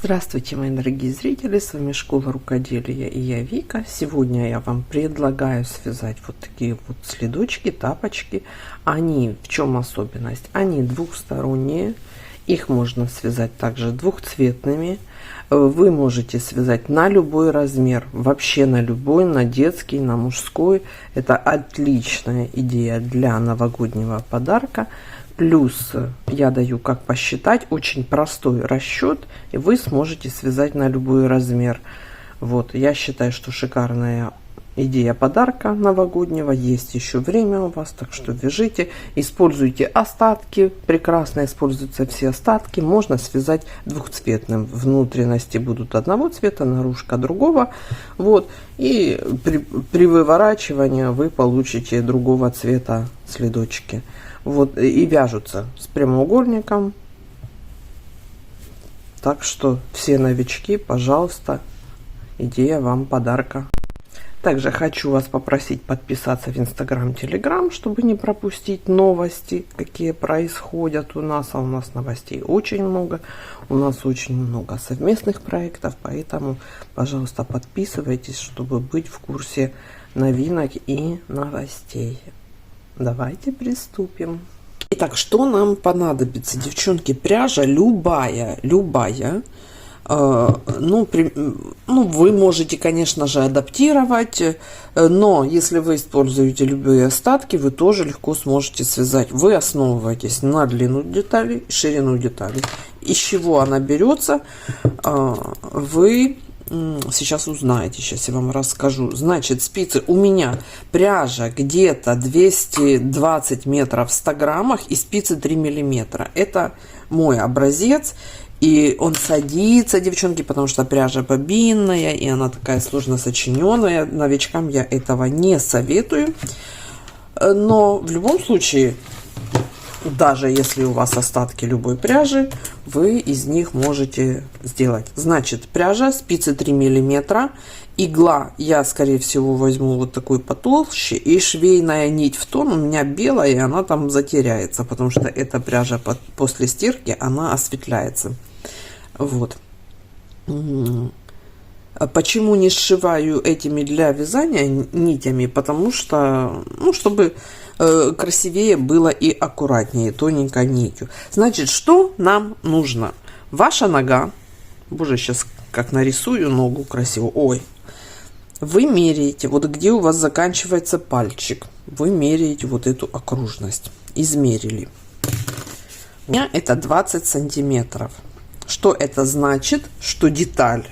Здравствуйте, мои дорогие зрители, с вами Школа Рукоделия и я Вика. Сегодня я вам предлагаю связать вот такие вот следочки, тапочки. Они, в чем особенность? Они двухсторонние, их можно связать также двухцветными. Вы можете связать на любой размер, вообще на любой, на детский, на мужской. Это отличная идея для новогоднего подарка. Плюс я даю, как посчитать, очень простой расчет, и вы сможете связать на любой размер. Вот, я считаю, что шикарная идея подарка новогоднего. Есть еще время у вас, так что вяжите, используйте остатки, прекрасно используются все остатки. Можно связать двухцветным, внутренности будут одного цвета, наружка другого. Вот, и при выворачивании вы получите другого цвета следочки. Вот, и вяжутся с прямоугольником. Так что все новички, пожалуйста, идея вам подарка. Также хочу вас попросить подписаться в Инстаграм, Телеграм, чтобы не пропустить новости, какие происходят у нас. А у нас новостей очень много. У нас очень много совместных проектов, поэтому, пожалуйста, подписывайтесь, чтобы быть в курсе новинок и новостей. Давайте приступим. Итак, что нам понадобится, девчонки? Пряжа любая. Вы можете, конечно же, адаптировать, но если вы используете любые остатки, вы тоже легко сможете связать. Вы основываетесь на длину детали, ширину детали. Из чего она берется, вы сейчас узнаете, сейчас я вам расскажу. Значит, спицы у меня пряжа где-то 220 метров в 100 граммах и спицы 3 миллиметра. Это мой образец, и он садится, девчонки, потому что пряжа бобинная, и она такая сложно сочиненная. Новичкам я этого не советую. Но в любом случае, даже если у вас остатки любой пряжи, вы из них можете сделать. Значит, пряжа, спицы 3 миллиметра, игла я, скорее всего, возьму вот такой потолще, и швейная нить в тон у меня белая, и она там затеряется, потому что эта пряжа после стирки, она осветляется. Вот. Почему не сшиваю этими для вязания нитями? Потому что, чтобы красивее было и аккуратнее, тоненькой нитью. Значит, что нам нужно? Ваша нога, боже, сейчас как нарисую ногу красиво, ой, вы меряете, вот где у вас заканчивается пальчик, вы меряете вот эту окружность, измерили. У меня это 20 сантиметров. Что это значит? Что деталь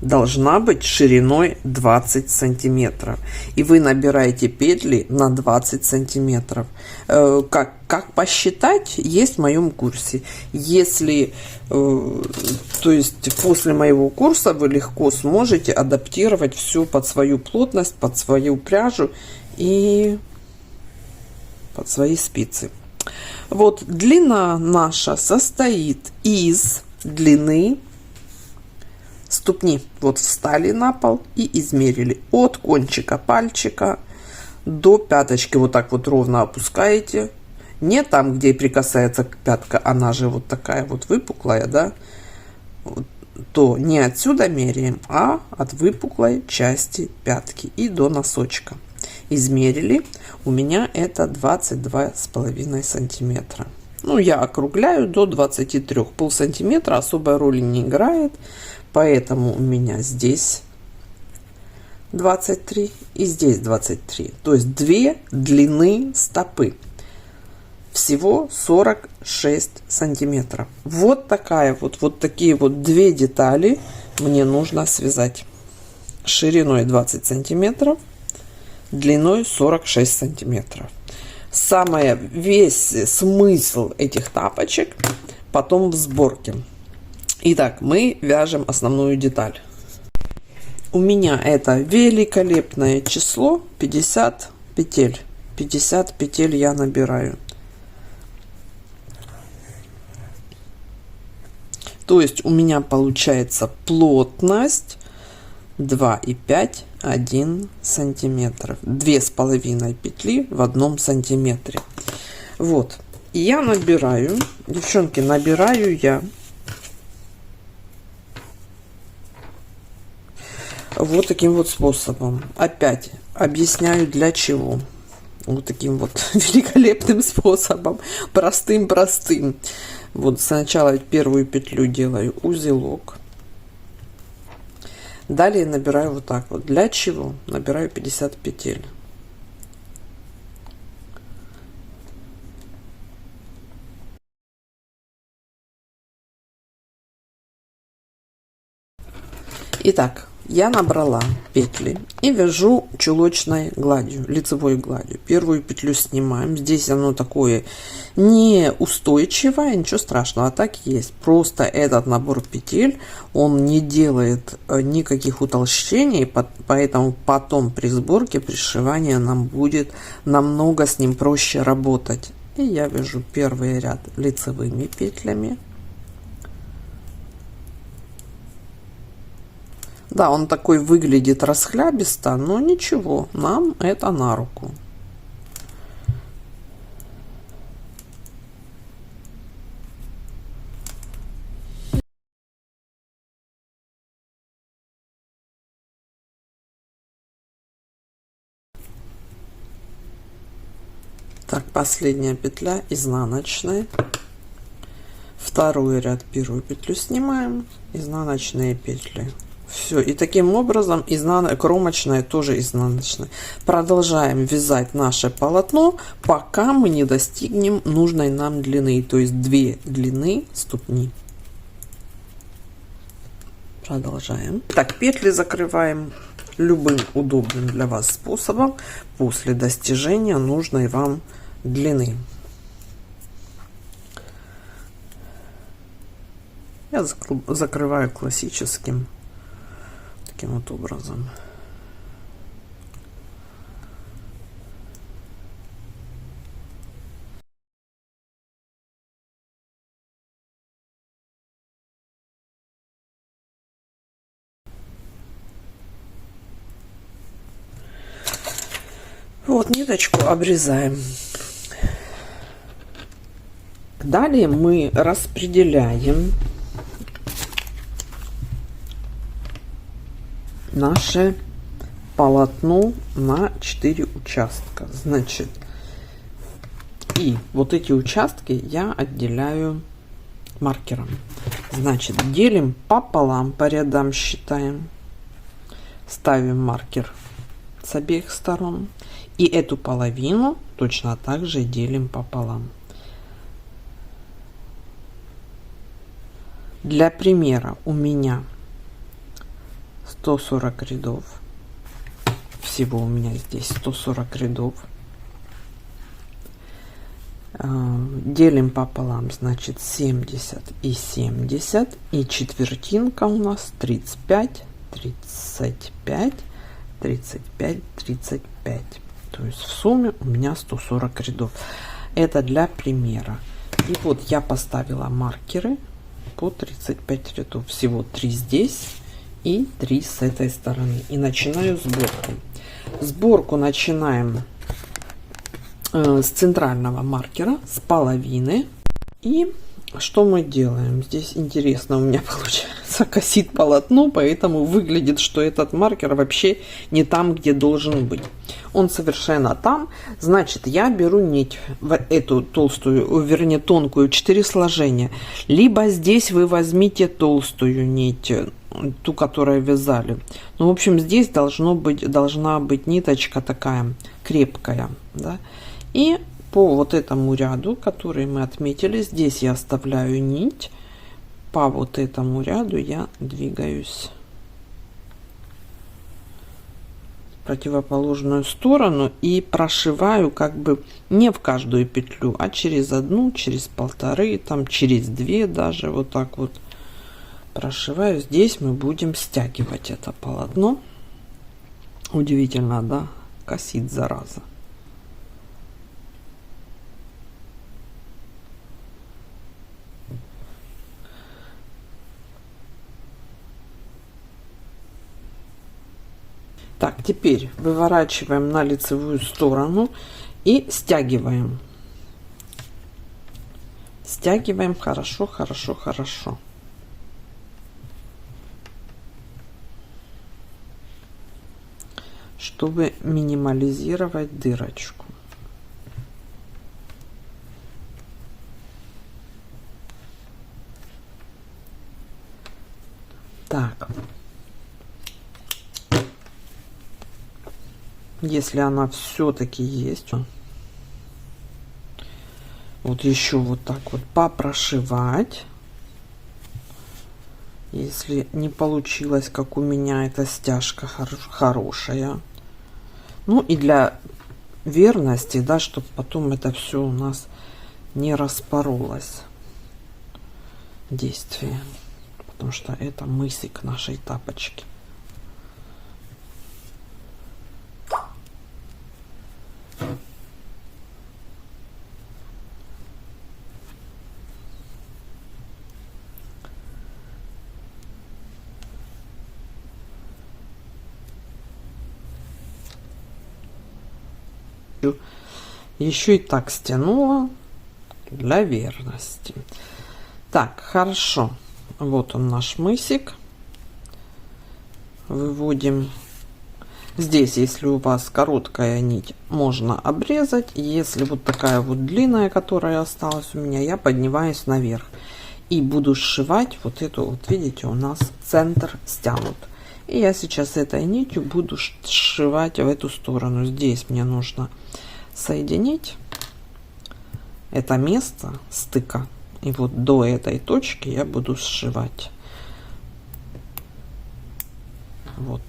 должна быть шириной 20 сантиметров, и вы набираете петли на 20 сантиметров. Как посчитать, есть в моем курсе. Если то есть после моего курса вы легко сможете адаптировать все под свою плотность, под свою пряжу и под свои спицы. Вот, длина наша состоит из длины ступни. Вот встали на пол и измерили от кончика пальчика до пяточки. Вот так вот ровно опускаете. Не там, где прикасается к пятка, она же вот такая вот выпуклая, да? То не отсюда меряем, а от выпуклой части пятки и до носочка. Измерили. У меня это 22,5 сантиметра. Ну, я округляю до 23. Полсантиметра особой роли не играет. Поэтому у меня здесь 23 и здесь 23. То есть две длины стопы. Всего 46 сантиметров. Вот такая вот такие вот две детали мне нужно связать. Шириной 20 сантиметров, длиной 46 сантиметров. Весь смысл этих тапочек потом в сборке. Итак, мы вяжем основную деталь. У меня это великолепное число 50 петель. 50 петель я набираю. То есть у меня получается плотность 2,5, 1 сантиметр. 2,5 петли в 1 сантиметре. Вот. И я набираю, девчонки, набираю я вот таким вот способом. Опять объясняю для чего. Вот таким вот великолепным способом. Простым. Вот сначала первую петлю делаю узелок. Далее набираю вот так вот. Для чего? Набираю 50 петель. Итак, я набрала петли и вяжу чулочной гладью, лицевой гладью. Первую петлю снимаем. Здесь оно такое неустойчивое, ничего страшного, а так есть. Просто этот набор петель, он не делает никаких утолщений, поэтому потом при сборке, при сшивании нам будет намного с ним проще работать. И я вяжу первый ряд лицевыми петлями. Да, он такой выглядит расхлябисто, но ничего, нам это на руку. Так, последняя петля изнаночная. Второй ряд, первую петлю снимаем, изнаночные петли. Все, и таким образом кромочная тоже изнаночная. Продолжаем вязать наше полотно, пока мы не достигнем нужной нам длины, то есть 2 длины ступни. Продолжаем. Так, петли закрываем любым удобным для вас способом после достижения нужной вам длины. Я закрываю классическим таким вот образом. Вот ниточку обрезаем. Далее мы распределяем наше полотно на 4 участка. Значит, и вот эти участки я отделяю маркером. Значит, делим пополам, по рядам считаем, ставим маркер с обеих сторон, и эту половину точно так же делим пополам. Для примера у меня 140 рядов, всего у меня здесь 140 рядов. Делим пополам, значит 70 и 70, и четвертинка у нас 35, 35, 35, 35. То есть в сумме у меня 140 рядов. Это для примера. И вот я поставила маркеры по 35 рядов. Всего 3 здесь и 3 с этой стороны. И начинаю сборку. Сборку начинаем с центрального маркера, с половины. И что мы делаем? Здесь интересно у меня получается, косит полотно, поэтому выглядит, что этот маркер вообще не там, где должен быть. Он совершенно там. Значит, я беру нить, эту толстую, вернее тонкую, 4 сложения. Либо здесь вы возьмите толстую нить, ту, которую вязали. Ну, в общем, здесь должна быть ниточка такая крепкая, да? И по вот этому ряду, который мы отметили, здесь я оставляю нить, по вот этому ряду я двигаюсь в противоположную сторону и прошиваю как бы не в каждую петлю, а через одну, через полторы, там через 2 даже, вот так вот прошиваю. Здесь мы будем стягивать это полотно. Удивительно, да? Косит, зараза. Так, теперь выворачиваем на лицевую сторону и стягиваем. Стягиваем хорошо, хорошо. чтобы минимализировать дырочку. Так, если она все-таки есть, вот еще вот так вот попрошивать. Если не получилось, как у меня, эта стяжка хорошая. Ну и для верности, да, чтобы потом это все у нас не распоролось. Действие. Потому что это мысик нашей тапочки. Еще и так стянула для верности. Так, хорошо. Вот он наш мысик. Выводим. Здесь, если у вас короткая нить, можно обрезать. Если вот такая вот длинная, которая осталась у меня, я поднимаюсь наверх. И буду сшивать вот эту, вот видите, у нас центр стянут. И я сейчас этой нитью буду сшивать в эту сторону. Здесь мне нужно соединить это место стыка. И вот до этой точки я буду сшивать. Вот.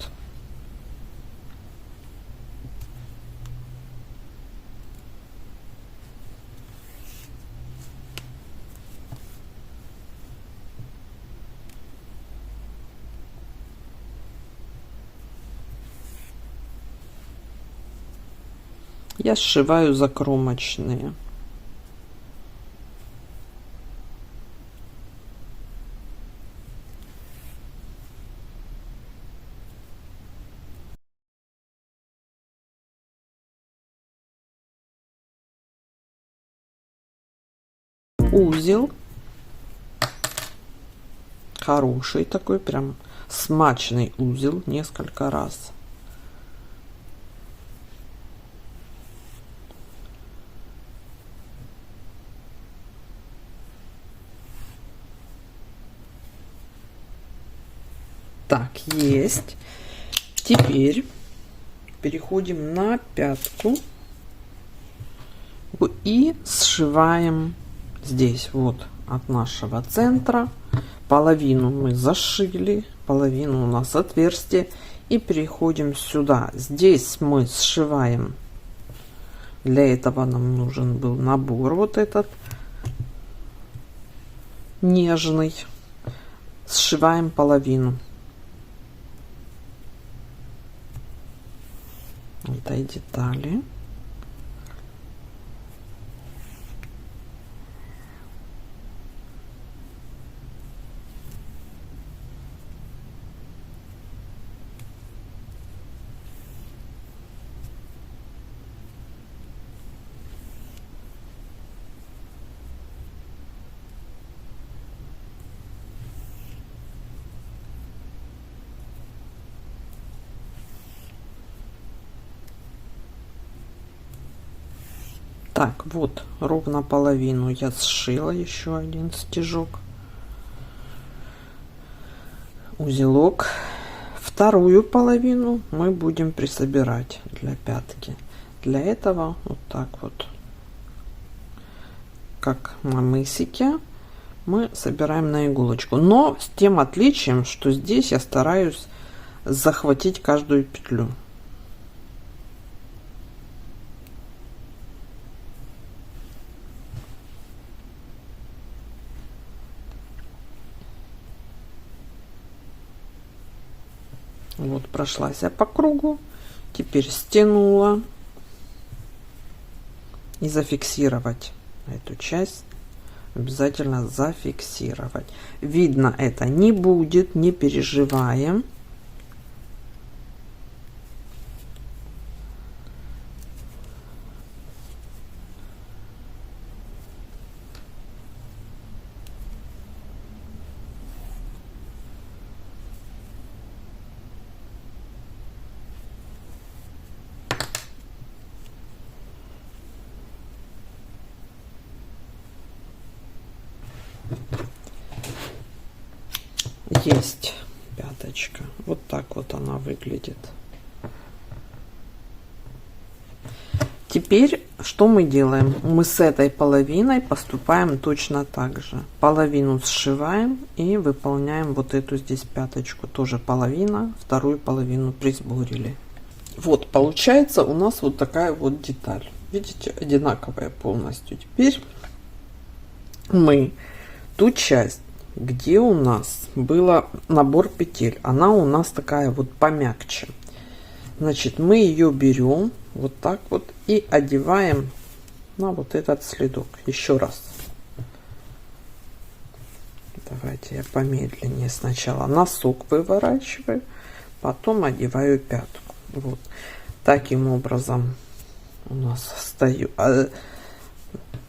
Я сшиваю закромочные. Узел хороший такой, прям смачный узел, несколько раз. Так, есть. Теперь переходим на пятку и сшиваем здесь вот от нашего центра. Половину мы зашили, половину у нас отверстие, и переходим сюда. Здесь мы сшиваем. Для этого нам нужен был набор вот этот нежный. Сшиваем половину этой детали. Так, вот ровно половину я сшила, еще один стежок, узелок. Вторую половину мы будем присобирать для пятки. Для этого вот так вот, как на мысике, мы собираем на иголочку, но с тем отличием, что здесь я стараюсь захватить каждую петлю. Вот прошлась я по кругу, теперь стянула, и зафиксировать эту часть, обязательно зафиксировать. Видно это не будет, не переживаем. Есть пяточка. Вот так вот она выглядит. Теперь что мы делаем? Мы с этой половиной поступаем точно так же. Половину сшиваем и выполняем вот эту здесь пяточку. Тоже половина, вторую половину присборили. Вот получается у нас вот такая вот деталь. Видите, одинаковая полностью. Теперь мы ту часть, где у нас был набор петель, она у нас такая вот помягче. Значит, мы ее берем вот так вот и одеваем на вот этот следок. Еще раз. Давайте я помедленнее. Сначала носок выворачиваю, потом одеваю пятку. Вот. Таким образом у нас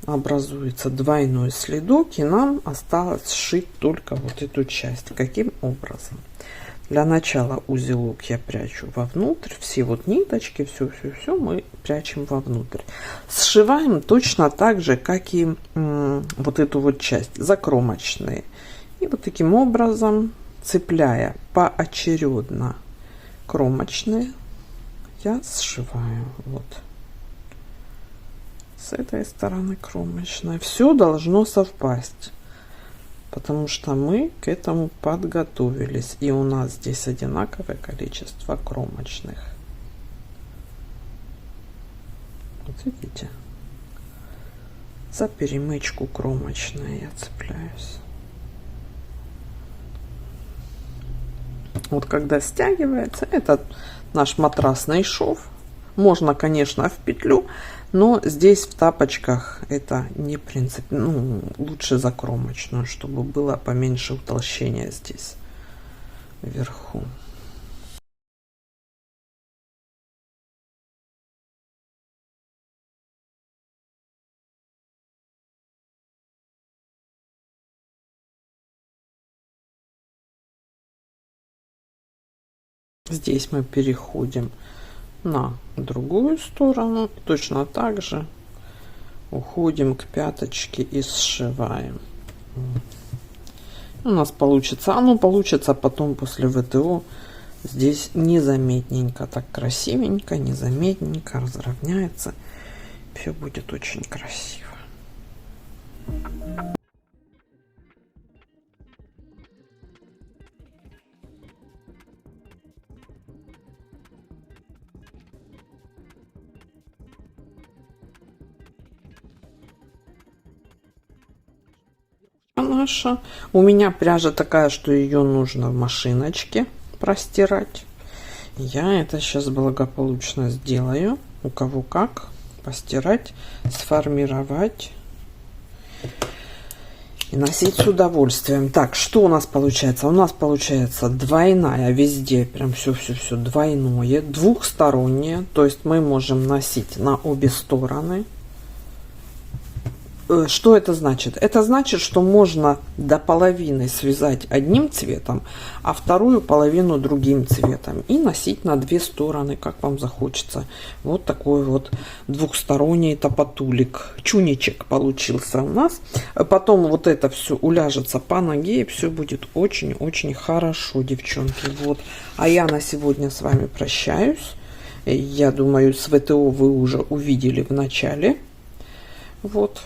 образуется двойной следок, и нам осталось сшить только вот эту часть. Каким образом? Для начала узелок я прячу вовнутрь, все вот ниточки, все мы прячем вовнутрь. Сшиваем точно так же, как и вот эту вот часть, закромочные. И вот таким образом, цепляя поочередно кромочные, я сшиваю вот с этой стороны кромочной. Все должно совпасть, потому что мы к этому подготовились, и у нас здесь одинаковое количество кромочных. Вот видите, за перемычку кромочной я цепляюсь. Вот когда стягивается, это наш матрасный шов. Можно, конечно, в петлю, но здесь в тапочках это не принцип. Ну, лучше закромочную, чтобы было поменьше утолщения здесь вверху. Здесь мы переходим на другую сторону, точно так же уходим к пяточке и сшиваем. У нас получится, оно получится потом после ВТО здесь незаметненько, так красивенько, незаметненько разровняется, все будет очень красиво. Наша. У меня пряжа такая, что ее нужно в машиночке простирать. Я это сейчас благополучно сделаю. У кого как постирать, сформировать и носить с удовольствием. Так, что у нас получается? У нас получается двойная, везде прям все двойное, двухстороннее. То есть мы можем носить на обе стороны. Что это значит? Это значит, что можно до половины связать одним цветом, а вторую половину другим цветом. И носить на две стороны, как вам захочется. Вот такой вот двухсторонний топотулик. Чуничек получился у нас. Потом вот это все уляжется по ноге, и все будет очень-очень хорошо, девчонки. Вот. А я на сегодня с вами прощаюсь. Я думаю, с ВТО вы уже увидели в начале. Вот.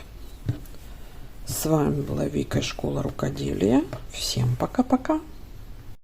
С вами была Вика, школа рукоделия. Всем пока-пока.